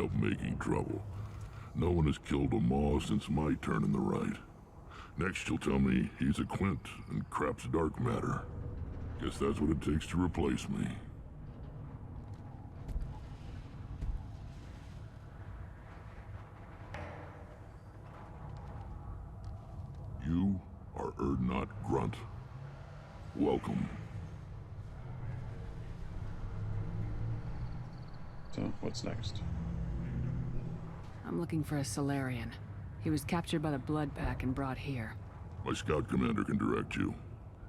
of making trouble. No one has killed a Maw since my turn in the right. Next you'll tell me he's a Quint and crap's dark matter. Guess that's what it takes to replace me. You are Erdnot Grunt. Welcome. So, what's next? I'm looking for a Solarian. He was captured by the Blood Pack and brought here. My scout commander can direct you.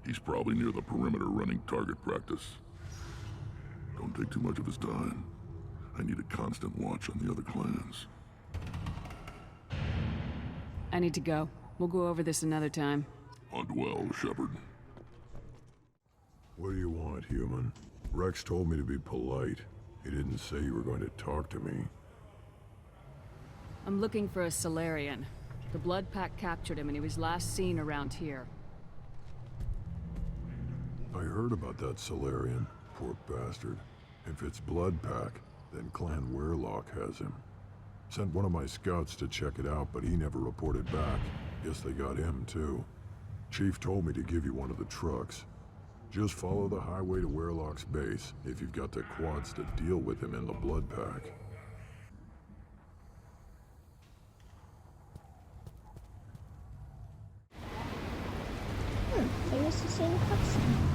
He's probably near the perimeter running target practice. Don't take too much of his time. I need a constant watch on the other clans. I need to go. We'll go over this another time. Hunt well, Shepard. What do you want, human? Rex told me to be polite. He didn't say you were going to talk to me. I'm looking for a Solarian. The Blood Pack captured him and he was last seen around here. I heard about that Solarian. Poor bastard. If it's Blood Pack, then Clan Weirlock has him. Sent one of my scouts to check it out, but he never reported back. Guess they got him, too. Chief told me to give you one of the trucks. Just follow the highway to Weirlock's base, if you've got the quads to deal with him in the Blood Pack. They used the same cutscene.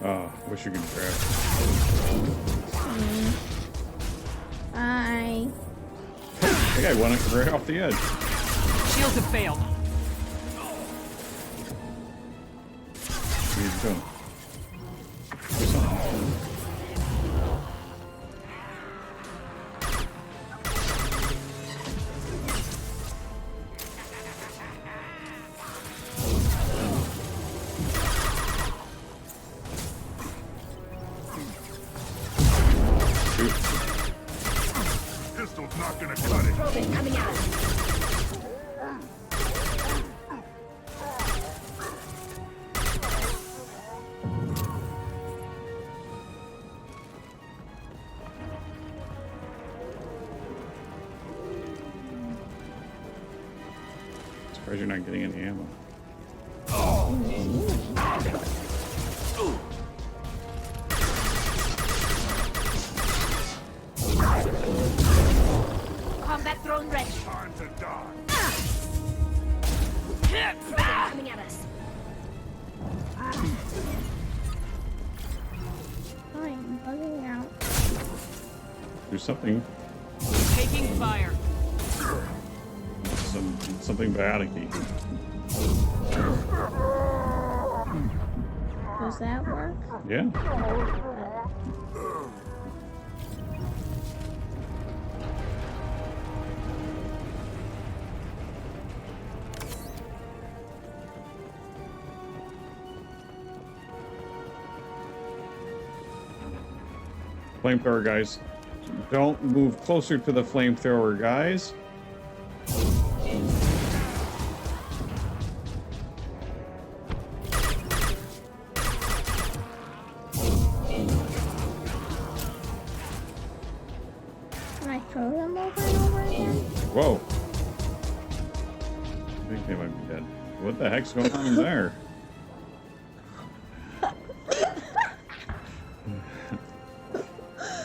Oh, wish you could grab. Bye. That guy went right off the edge. Shields have failed. Where you going? Do something. Pistol's not gonna cut it. Robin coming out. Surprised you're not getting any ammo. Combat drone ready. Time to die. Coming at us. I'm bugging out. Do something. Taking fire. Something biotic-y. Does that work? Yeah. Flamethrower guys. Don't move closer to the flamethrower guys. Can I throw them over and over again? Whoa. I think they might be dead. What the heck's going on in there?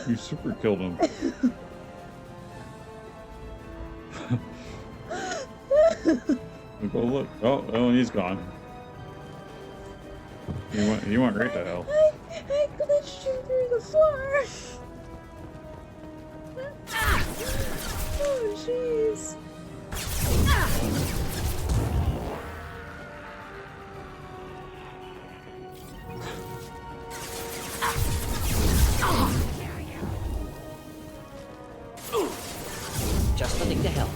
You super killed him. Go look. Oh, and he's gone. He went right to hell. I glitched him through the floor. Oh, jeez. Just nothing to help.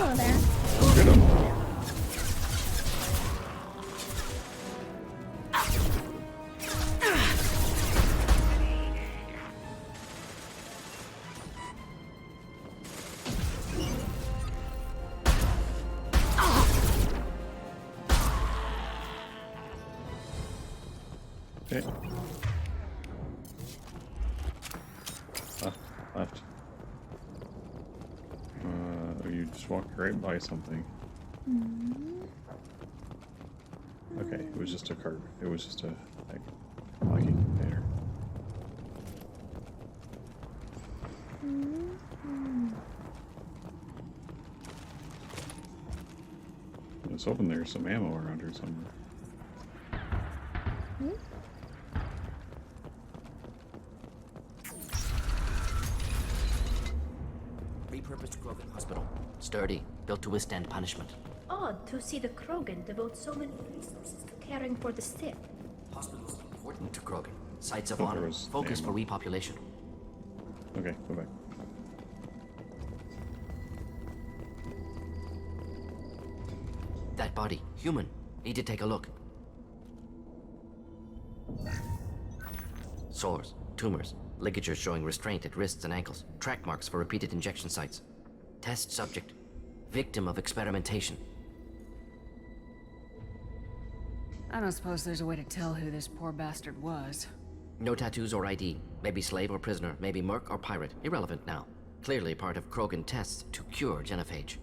Hello there. Get him. Okay. Left. You just walked right by something. Okay, it was just a cart. It was just a locking container. Let's hoping there's some ammo around here somewhere. Repurposed Krogan hospital. Sturdy, built to withstand punishment. Odd to see the Krogan devote so many resources to caring for the sick. Hospitals important to Krogan. Sites of Thought there honor. was Focus ammo. for repopulation. Okay, go back. That body, human. Need to take a look. Sores, tumors, ligatures showing restraint at wrists and ankles, track marks for repeated injection sites. Test subject, victim of experimentation. I don't suppose there's a way to tell who this poor bastard was. No tattoos or ID. Maybe slave or prisoner, maybe merc or pirate. Irrelevant now. Clearly part of Krogan tests to cure genophage.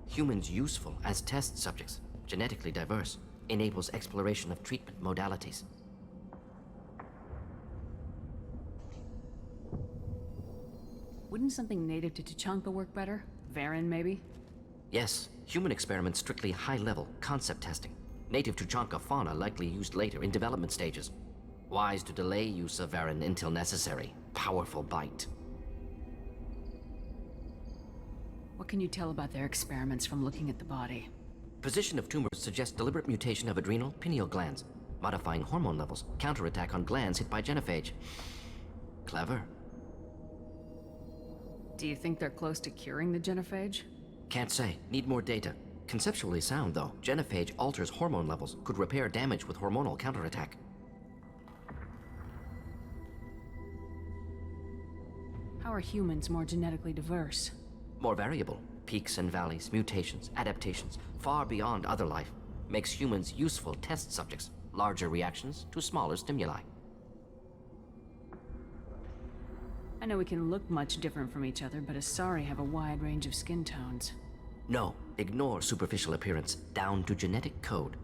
Humans useful as test subjects, genetically diverse, enables exploration of treatment modalities. Wouldn't something native to Tuchanka work better? Varen, maybe? Yes, human experiments strictly high-level, concept testing. Native Tuchanka fauna likely used later in development stages. Wise to delay use of Varen until necessary. Powerful bite. What can you tell about their experiments from looking at the body? Position of tumors suggests deliberate mutation of adrenal, pineal glands, modifying hormone levels, counterattack on glands hit by genophage. Clever. Do you think they're close to curing the genophage? Can't say. Need more data. Conceptually sound, though. Genophage alters hormone levels, could repair damage with hormonal counterattack. How are humans more genetically diverse? More variable. Peaks and valleys, mutations, adaptations, far beyond other life. Makes humans useful test subjects. Larger reactions to smaller stimuli. I know we can look much different from each other, but Asari have a wide range of skin tones. No, ignore superficial appearance, down to genetic code.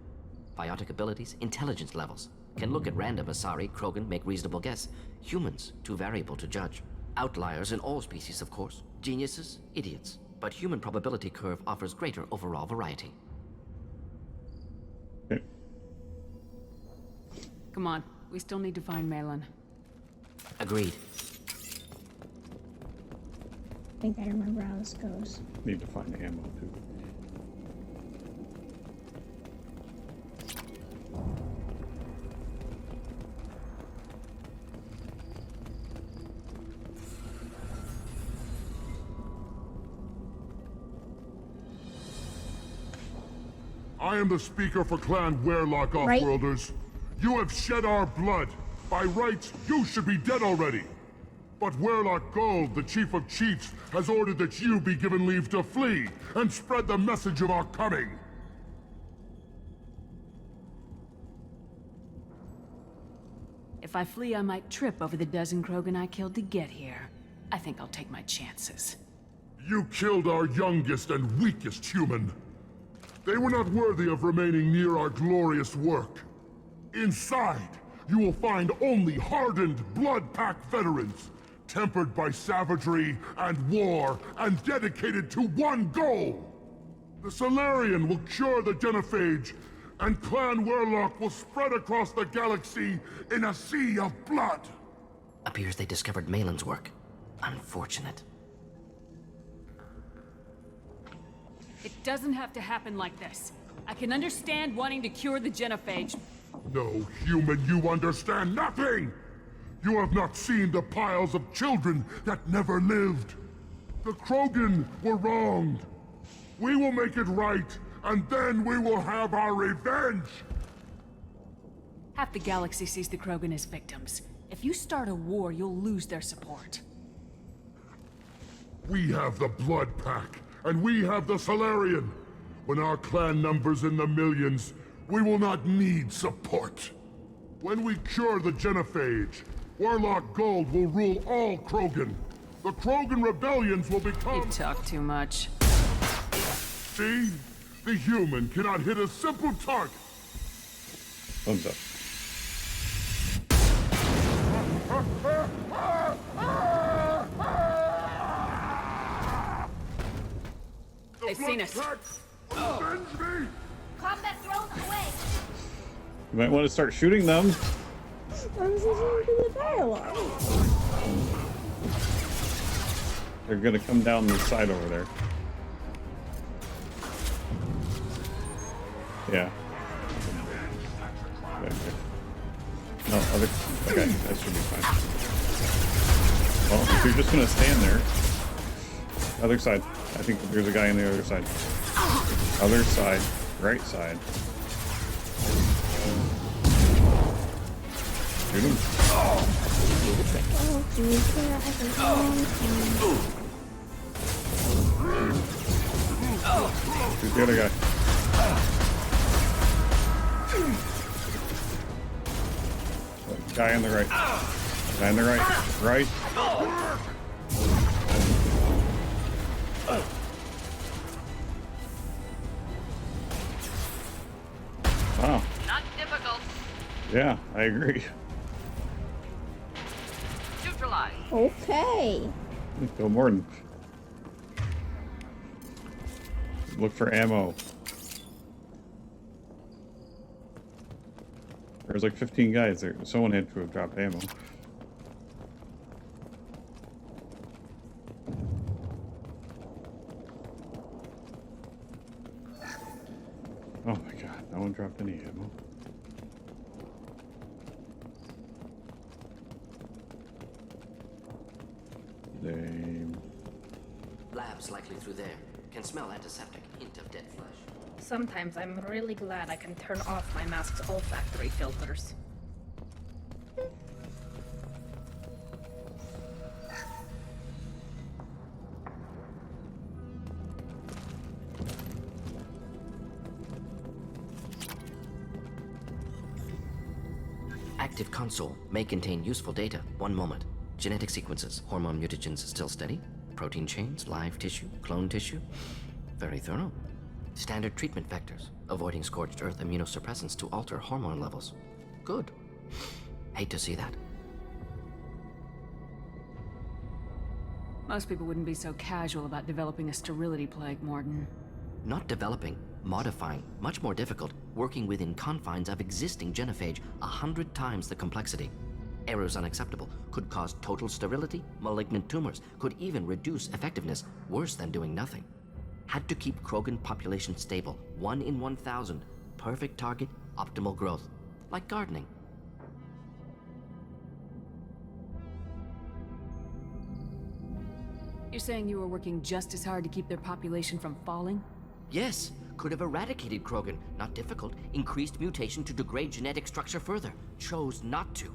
Biotic abilities, intelligence levels. Can look at random Asari, Krogan, make reasonable guess. Humans, too variable to judge. Outliers in all species, of course. Geniuses, idiots. But human probability curve offers greater overall variety. Okay. Come on, we still need to find Maelon. Agreed. I think I remember how this goes. Need to find ammo too. I am the speaker for Clan Werlock Right. Offworlders. You have shed our blood. By rights, you should be dead already. But Werlock Gold, the Chief of Chiefs, has ordered that you be given leave to flee and spread the message of our coming. If I flee, I might trip over the dozen Krogan I killed to get here. I think I'll take my chances. You killed our youngest and weakest human. They were not worthy of remaining near our glorious work. Inside, you will find only hardened blood pack veterans, tempered by savagery and war, and dedicated to one goal. The Solarian will cure the genophage, and Clan Werlock will spread across the galaxy in a sea of blood. Appears they discovered Maelon's work. Unfortunate. It doesn't have to happen like this. I can understand wanting to cure the genophage. No, human, you understand nothing! You have not seen the piles of children that never lived. The Krogan were wronged. We will make it right, and then we will have our revenge! Half the galaxy sees the Krogan as victims. If you start a war, you'll lose their support. We have the Blood Pack, and we have the Solarian. When our clan numbers in the millions, we will not need support. When we cure the genophage, Warlock Gold will rule all Krogan. The Krogan rebellions will become... You talk too much. See? The human cannot hit a simple target. Thumbs up. They've seen us. Avenge me! Combat thrown away! You might want to start shooting them. I was listening to the dialogue. They're gonna come down the side over there. Yeah. Okay. No, other. Okay, that should be fine. Well, if you're just gonna stand there. Other side. I think there's a guy on the other side. Other side. Right side. Shoot him. Oh, geez, yeah, I can Shoot the other guy. Guy on the right. Guy on the right. Right. Wow. Not difficult. Yeah, I agree. Neutralize. Okay. Go Mordin. Look for ammo. There's like 15 guys there. Someone had to have dropped ammo. Oh my god, no one dropped any ammo. Lame. Labs likely through there. Can smell antiseptic. Hint of dead flesh. Sometimes I'm really glad I can turn off my mask's olfactory filters. Active console may contain useful data. One moment. Genetic sequences. Hormone mutagens still steady. Protein chains, live tissue, clone tissue. Very thorough. Standard treatment vectors. Avoiding scorched earth immunosuppressants to alter hormone levels. Good. Hate to see that. Most people wouldn't be so casual about developing a sterility plague, Mordin. Not developing, modifying, much more difficult, working within confines of existing genophage, 100 times the complexity. Errors unacceptable, could cause total sterility, malignant tumors, could even reduce effectiveness, worse than doing nothing. Had to keep Krogan population stable, 1 in 1,000, perfect target, optimal growth, like gardening. You're saying you were working just as hard to keep their population from falling? Yes, could have eradicated Krogan, not difficult, increased mutation to degrade genetic structure further, chose not to.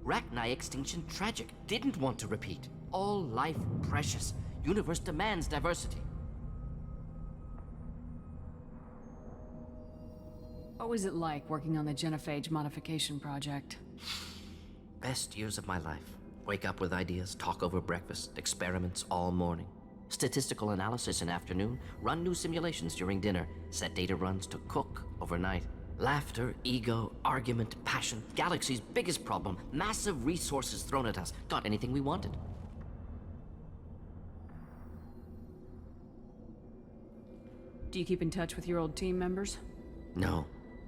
Rachni extinction tragic, didn't want to repeat. All life precious, universe demands diversity. What was it like working on the genophage modification project? Best years of my life. Wake up with ideas, talk over breakfast, experiments all morning. Statistical analysis in afternoon, run new simulations during dinner, set data runs to cook overnight. Laughter, ego, argument, passion, galaxy's biggest problem, massive resources thrown at us, got anything we wanted. Do you keep in touch with your old team members? No.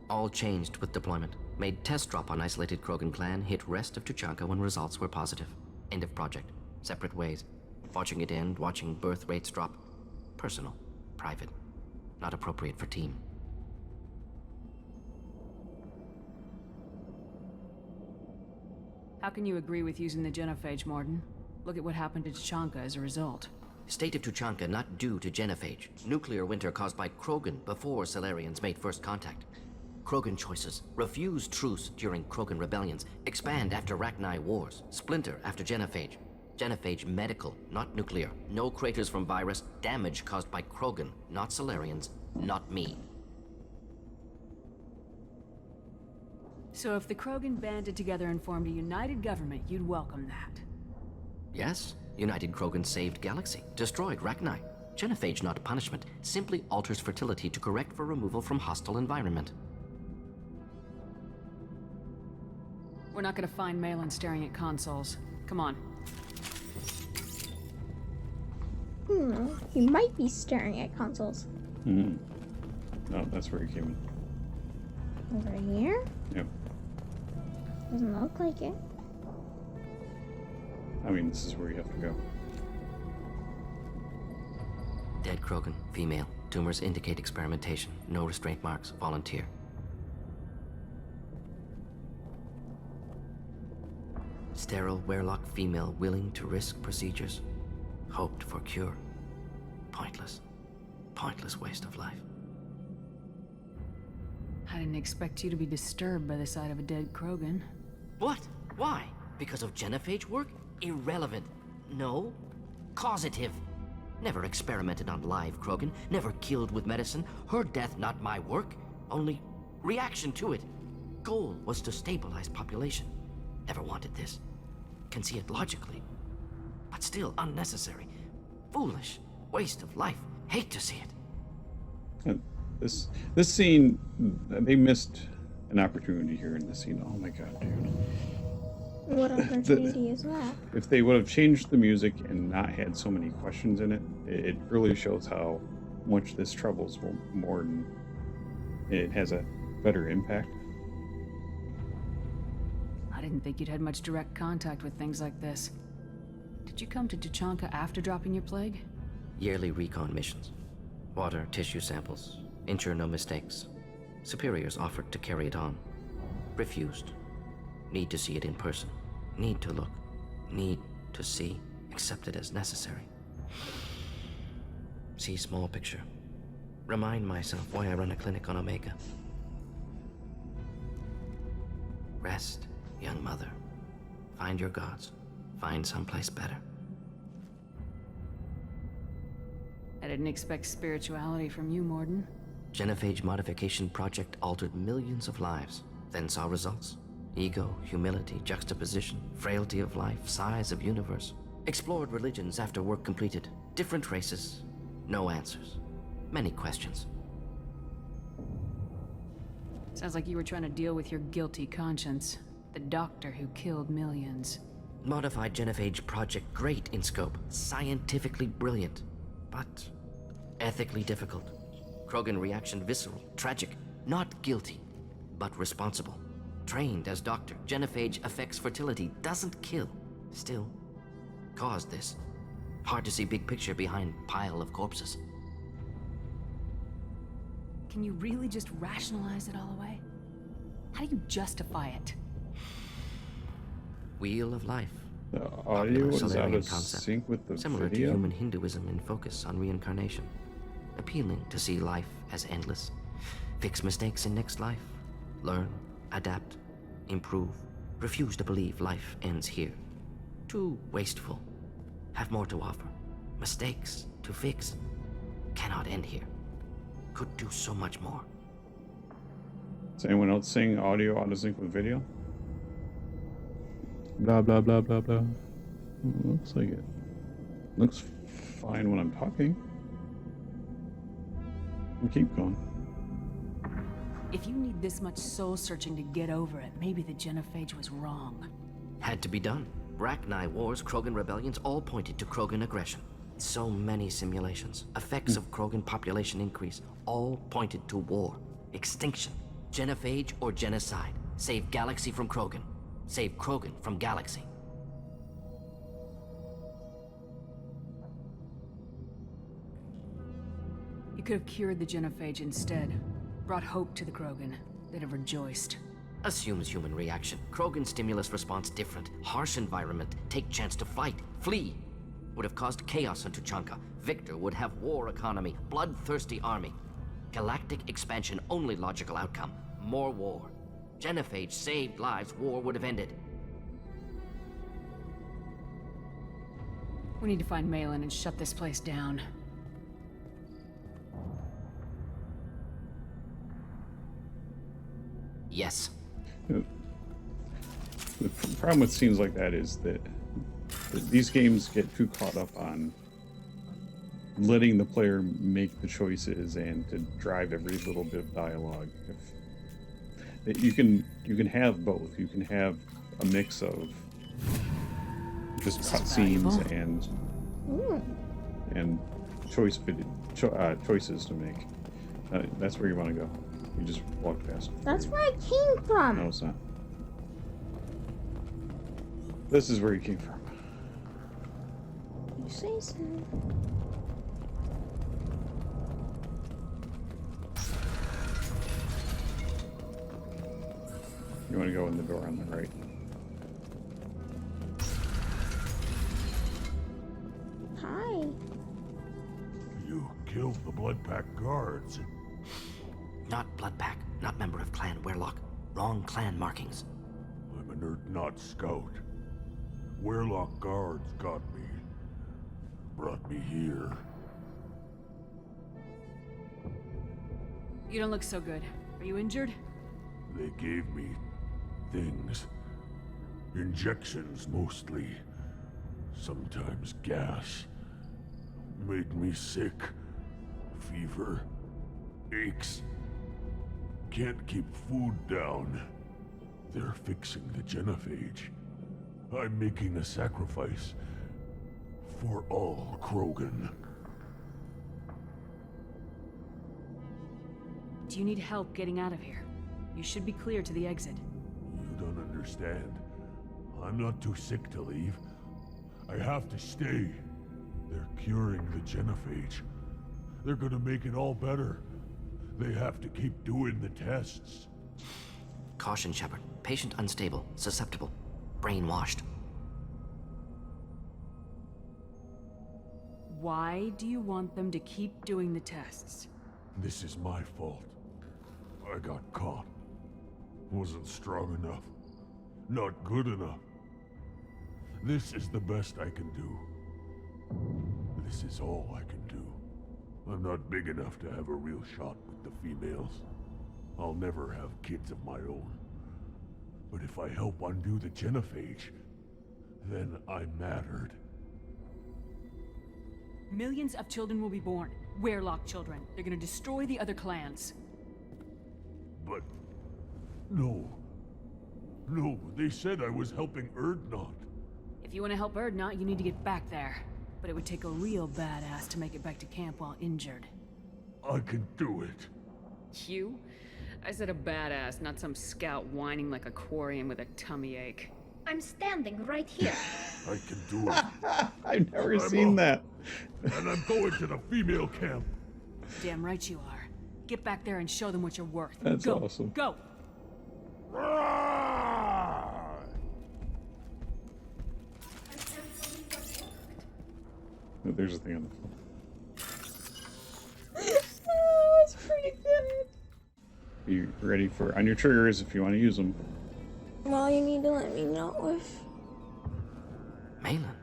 All changed with deployment. Made test drop on isolated Krogan clan, hit rest of Tuchanka when results were positive. End of project. Separate ways. Watching it end, watching birth rates drop. Personal. Private. Not appropriate for team. How can you agree with using the genophage, Mordin? Look at what happened to Tuchanka as a result. State of Tuchanka not due to genophage. Nuclear winter caused by Krogan before Solarians made first contact. Krogan choices. Refuse truce during Krogan rebellions. Expand after Rachni wars. Splinter after genophage. Genophage medical, not nuclear. No craters from virus. Damage caused by Krogan, not Solarians, not me. So if the Krogan banded together and formed a united government, you'd welcome that. Yes, United Krogan saved Galaxy, destroyed Rachni. Genophage, not punishment, simply alters fertility to correct for removal from hostile environment. We're not gonna find Maelon staring at consoles. Come on. He might be staring at consoles. No, that's where he came in. Over here? Yep. Doesn't look like it. I mean, this is where you have to go. Dead Krogan, female. Tumors indicate experimentation. No restraint marks. Volunteer. Sterile Werelock female willing to risk procedures. Hoped for cure. Pointless. Pointless waste of life. I didn't expect you to be disturbed by the sight of a dead Krogan. What? Why? Because of genophage work? Irrelevant. No. Causative. Never experimented on live Krogan. Never killed with medicine. Her death not my work. Only reaction to it. Goal was to stabilize population. Never wanted this. Can see it logically. But still unnecessary. Foolish. Waste of life. Hate to see it. And this scene, they missed an opportunity here in this scene. Oh my god, dude. What opportunity is that? If they would have changed the music and not had so many questions in it, it really shows how much this troubles Mordin. It has a better impact. I didn't think you'd had much direct contact with things like this. Did you come to Tuchanka after dropping your plague? Yearly recon missions. Water, tissue samples. Ensure no mistakes. Superiors offered to carry it on. Refused. Need to see it in person. Need to look. Need to see. Accepted as necessary. See small picture. Remind myself why I run a clinic on Omega. Rest, young mother. Find your gods. Find someplace better. I didn't expect spirituality from you, Mordin. Genophage modification project altered millions of lives, then saw results. Ego, humility, juxtaposition, frailty of life, size of universe. Explored religions after work completed. Different races, no answers. Many questions. Sounds like you were trying to deal with your guilty conscience. The doctor who killed millions. Modified genophage project great in scope, scientifically brilliant, but ethically difficult. Krogan reaction visceral, tragic, not guilty, but responsible. Trained as doctor, genophage affects fertility, doesn't kill. Still, caused this. Hard to see big picture behind pile of corpses. Can you really just rationalize it all away? How do you justify it? Wheel of life. The audio is out Solarian of concept. sync with the Similar video. to human Hinduism in focus on reincarnation. Appealing to see life as endless. Fix mistakes in next life. Learn, adapt, improve. Refuse to believe life ends here. Too wasteful. Have more to offer. Mistakes to fix. Cannot end here. Could do so much more. Is anyone else saying audio out of sync with video? Blah blah blah blah blah. Looks like it. Looks fine when I'm talking. We'll keep going. If you need this much soul searching to get over it, maybe the genophage was wrong. Had to be done. Rachni wars, Krogan rebellions, all pointed to Krogan aggression. So many simulations. Effects of Krogan population increase, all pointed to war. Extinction. Genophage or genocide. Save Galaxy from Krogan. Save Krogan from Galaxy. You could have cured the genophage instead. Brought hope to the Krogan. They'd have rejoiced. Assumes human reaction. Krogan stimulus response different. Harsh environment. Take chance to fight. Flee. would have caused chaos on Tuchanka. Victor would have war economy, bloodthirsty army. Galactic expansion, only logical outcome. More war. Genophage saved lives, war would have ended. We need to find Maelon and shut this place down. Yes. The problem with scenes like that is that these games get too caught up on letting the player make the choices and to drive every little bit of dialogue. You can have both. You can have a mix of just cutscenes and choices to make. That's where you want to go. You just walk past. That's where I came from. No, it's not. This is where you came from. You say so. You want to go in the door on the right. Hi. You killed the Bloodpack guards. Not Bloodpack, not member of Clan Werlock. Wrong clan markings. I'm an Urdnot scout. Werlock guards got me. Brought me here. You don't look so good. Are you injured? They gave me things. Injections mostly. Sometimes gas. Made me sick. Fever. Aches. Can't keep food down. They're fixing the genophage. I'm making a sacrifice. For all Krogan. Do you need help getting out of here? You should be clear to the exit. You don't understand. I'm not too sick to leave. I have to stay. They're curing the genophage. They're gonna make it all better. They have to keep doing the tests. Caution, Shepard. Patient unstable, susceptible, brainwashed. Why do you want them to keep doing the tests? This is my fault. I got caught. Wasn't strong enough. Not good enough. This is the best I can do. This is all I can do. I'm not big enough to have a real shot with the females. I'll never have kids of my own. But if I help undo the genophage, then I mattered. Millions of children will be born. Werlock children. They're gonna destroy the other clans. But... No. No, they said I was helping Urdnot. If you want to help Urdnot, you need to get back there. But it would take a real badass to make it back to camp while injured. I can do it. You? I said a badass, not some scout whining like a quarian with a tummy ache. I'm standing right here. I can do it. I've never seen that. And I'm going to the female camp. Damn right you are. Get back there and show them what you're worth. That's Go. awesome. Go! Oh, there's a thing on the phone. Oh, it's pretty good. You ready for on your triggers if you want to use them? Well, you need to let me know if... Maelon.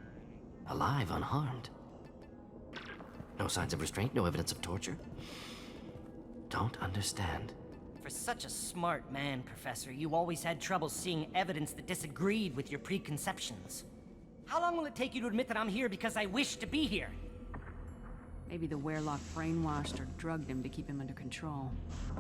Alive, unharmed. No signs of restraint, no evidence of torture. Don't understand. For such a smart man, Professor, you always had trouble seeing evidence that disagreed with your preconceptions. How long will it take you to admit that I'm here because I wish to be here? Maybe the Werlock brainwashed or drugged him to keep him under control.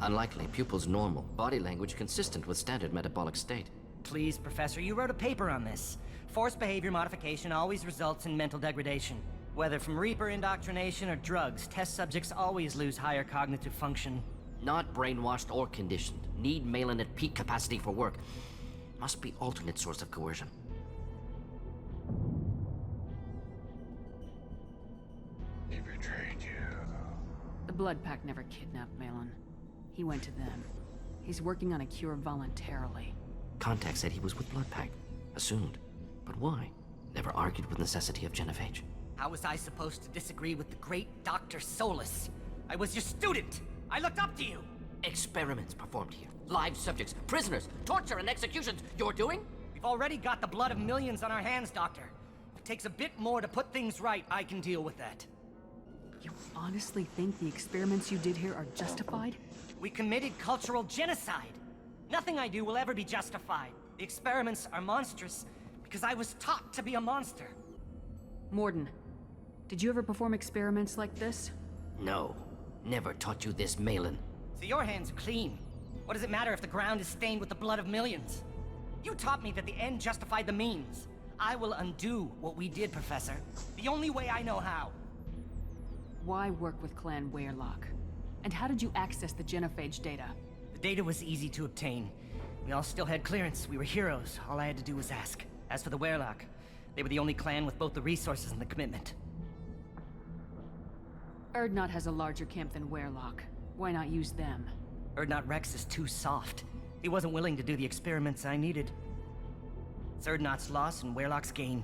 Unlikely. Pupils normal. Body language consistent with standard metabolic state. Please, Professor, you wrote a paper on this. Forced behavior modification always results in mental degradation. Whether from Reaper indoctrination or drugs, test subjects always lose higher cognitive function. Not brainwashed or conditioned. Need Maelon at peak capacity for work. Must be alternate source of coercion. He betrayed you. The Blood Pack never kidnapped Maelon. He went to them. He's working on a cure voluntarily. Contact said he was with Bloodpack. Assumed. But why? Never argued with necessity of genophage. How was I supposed to disagree with the great Dr. Solus? I was your student! I looked up to you! Experiments performed here. Live subjects, prisoners, torture and executions. You're doing? We've already got the blood of millions on our hands, Doctor. If it takes a bit more to put things right, I can deal with that. You honestly think the experiments you did here are justified? We committed cultural genocide. Nothing I do will ever be justified. The experiments are monstrous because I was taught to be a monster. Mordin, did you ever perform experiments like this? No. Never taught you this, Maelon. So your hands are clean. What does it matter if the ground is stained with the blood of millions? You taught me that the end justified the means. I will undo what we did, Professor. The only way I know how. Why work with Clan Weirlock? And how did you access the genophage data? The data was easy to obtain. We all still had clearance. We were heroes. All I had to do was ask. As for the Weirlock, they were the only clan with both the resources and the commitment. Erdnot has a larger camp than Weirlock. Why not use them? Erdnot Rex is too soft. He wasn't willing to do the experiments I needed. It's Erdnot's loss and Weirlock's gain.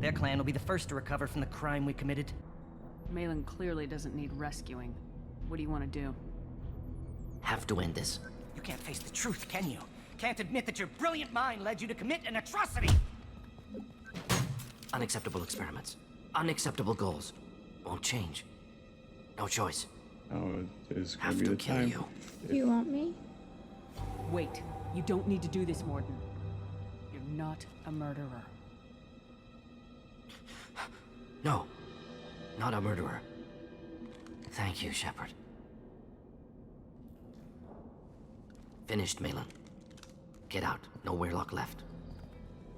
Their clan will be the first to recover from the crime we committed. Maelon clearly doesn't need rescuing. What do you want to do? Have to end this. You can't face the truth, can you? Can't admit that your brilliant mind led you to commit an atrocity! Unacceptable experiments. Unacceptable goals. Won't change. No choice. Oh, it's gonna Have be to the kill time. you. Do you want me? Wait. You don't need to do this, Mordin. You're not a murderer. No. Not a murderer. Thank you, Shepard. Finished, Maelon. Get out. No Weirlock left.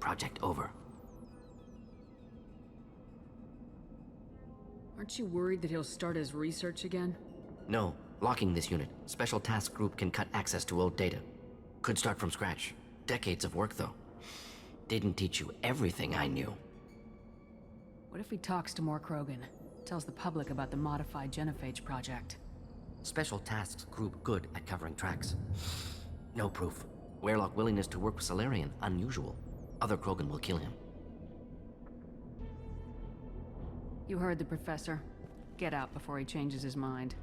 Project over. Aren't you worried that he'll start his research again? No. Locking this unit. Special task group can cut access to old data. Could start from scratch. Decades of work, though. Didn't teach you everything I knew. What if he talks to more Krogan? Tells the public about the modified genophage project? Special tasks group good at covering tracks. No proof. Weirlock willingness to work with Salarian, unusual. Other Krogan will kill him. You heard the professor. Get out before he changes his mind.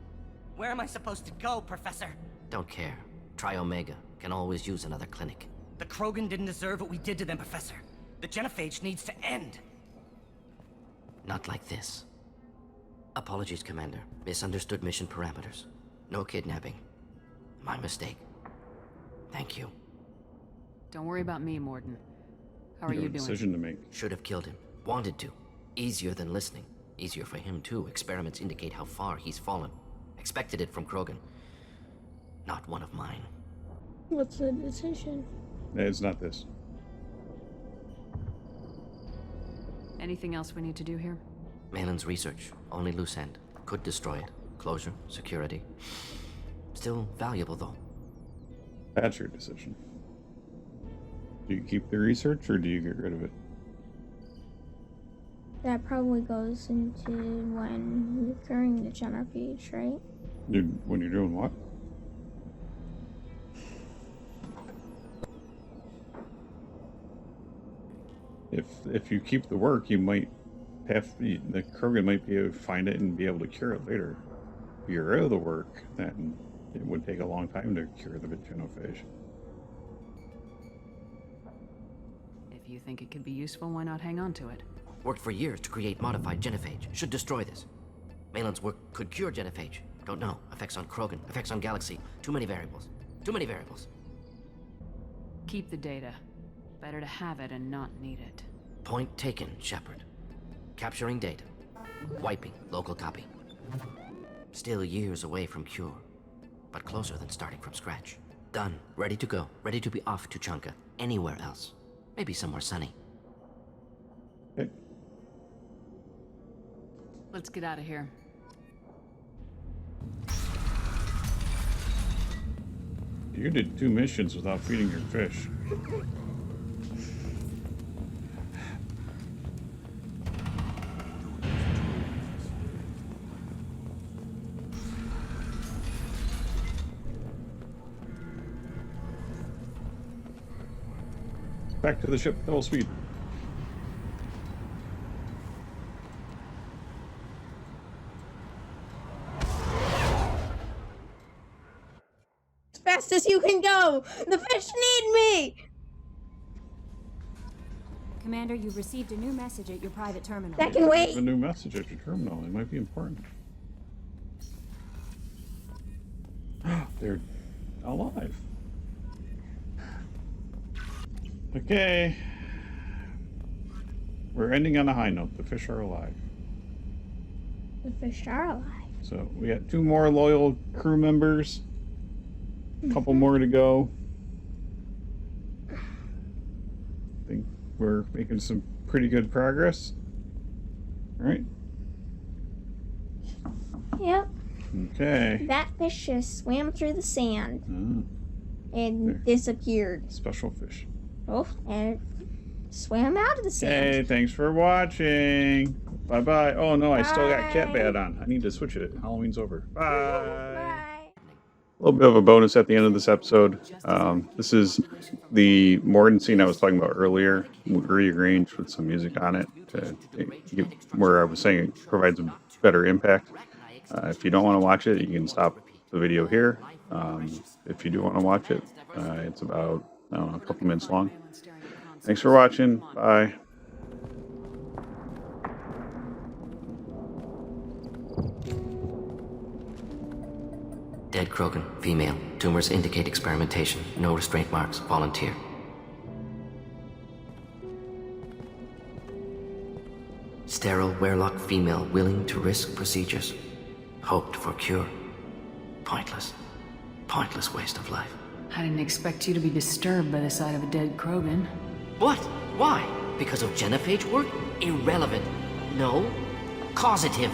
Where am I supposed to go, Professor? Don't care. Try Omega. Can always use another clinic. The Krogan didn't deserve what we did to them, Professor. The genophage needs to end. Not like this. Apologies, Commander. Misunderstood mission parameters. No kidnapping. My mistake. Thank you. Don't worry about me, Mordin. How are You you have a doing? decision to make. Should have killed him. Wanted to. Easier than listening. Easier for him, too. Experiments indicate how far he's fallen. Expected it from Krogan. Not one of mine. What's the decision? It's not this. Anything else we need to do here? Maelon's research. Only loose end. Could destroy it. Closure. Security. Still valuable, though. That's your decision. Do you keep the research or do you get rid of it? That probably goes into when you're curing the genophage, right? When you're doing what? If you keep the work, you might have the Krogan might be able to find it and be able to cure it later. If you're out of the work, then it would take a long time to cure the genophage. If you think it could be useful, why not hang on to it? Worked for years to create modified genophage. Should destroy this. Maelon's work could cure genophage. Don't know. Effects on Krogan. Effects on Galaxy. Too many variables. Too many variables. Keep the data. Better to have it and not need it. Point taken, Shepard. Capturing data. Wiping local copy. Still years away from cure. But closer than starting from scratch. Done. Ready to go. Ready to be off Tuchanka. Anywhere else. Maybe somewhere sunny. Okay. Let's get out of here. You did 2 missions without feeding your fish. Back to the ship, double speed. fast as you can go. The fish need me. Commander, you've received a new message at your private terminal. That can wait. A new message at your terminal. It might be important. They're alive. Okay. We're ending on a high note. The fish are alive. The fish are alive. So we got 2 more loyal crew members. A couple more to go. I think we're making some pretty good progress. All right. Yep. Okay. That fish just swam through the sand and There. disappeared. Special fish. Oh, and it swam out of the sand. Hey, thanks for watching. Bye-bye. Oh, no, I still got cat Bye. bad on. I need to switch it. Halloween's over. Bye. Bye. A little bit of a bonus at the end of this episode. This is the Mordin scene I was talking about earlier, rearranged with some music on it to get where I was saying it provides a better impact. If you don't want to watch it, you can stop the video here. If you do want to watch it, it's about, I don't know, a couple minutes long. Thanks for watching. Bye. Dead Krogan, female. Tumors indicate experimentation. No restraint marks. Volunteer. Sterile Werlock female, willing to risk procedures. Hoped for cure. Pointless. Pointless waste of life. I didn't expect you to be disturbed by the sight of a dead Krogan. What? Why? Because of genophage work? Irrelevant. No. Causative.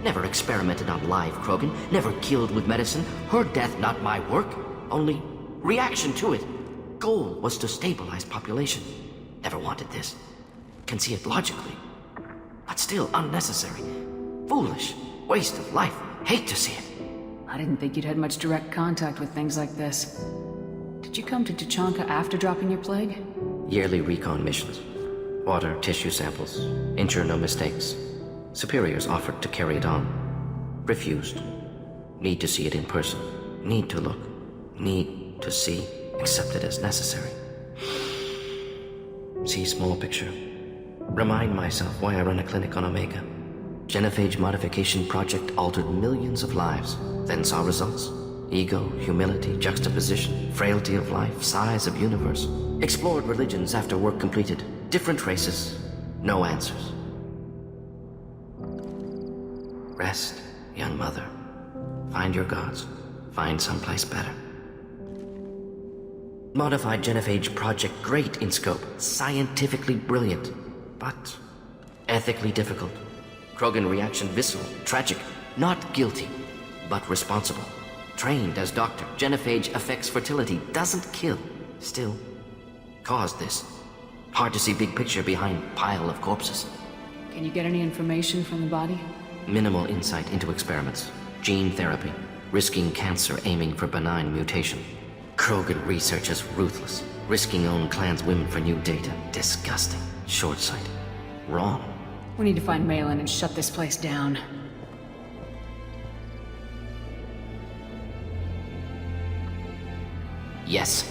Never experimented on live Krogan. Never killed with medicine. Her death not my work. Only reaction to it. Goal was to stabilize population. Never wanted this. Can see it logically. But still unnecessary. Foolish. Waste of life. Hate to see it. I didn't think you'd had much direct contact with things like this. Did you come to Tuchanka after dropping your plague? Yearly recon missions. Water, tissue samples. Ensure no mistakes. Superiors offered to carry it on. Refused. Need to see it in person. Need to look. Need to see. Accepted as necessary. See small picture. Remind myself why I run a clinic on Omega. Genophage modification project altered millions of lives. Then saw results. Ego, humility, juxtaposition, frailty of life, size of universe. Explored religions after work completed. Different races. No answers. Rest, young mother. Find your gods. Find someplace better. Modified genophage project great in scope. Scientifically brilliant. But ethically difficult. Krogan reaction visceral, tragic. Not guilty, but responsible. Trained as doctor. Genophage affects fertility. Doesn't kill. Still, caused this. Hard to see big picture behind pile of corpses. Can you get any information from the body? Minimal insight into experiments. Gene therapy. Risking cancer aiming for benign mutation. Krogan researchers ruthless. Risking own clan's women for new data. Disgusting. Short sight. Wrong. We need to find Maelon and shut this place down. Yes.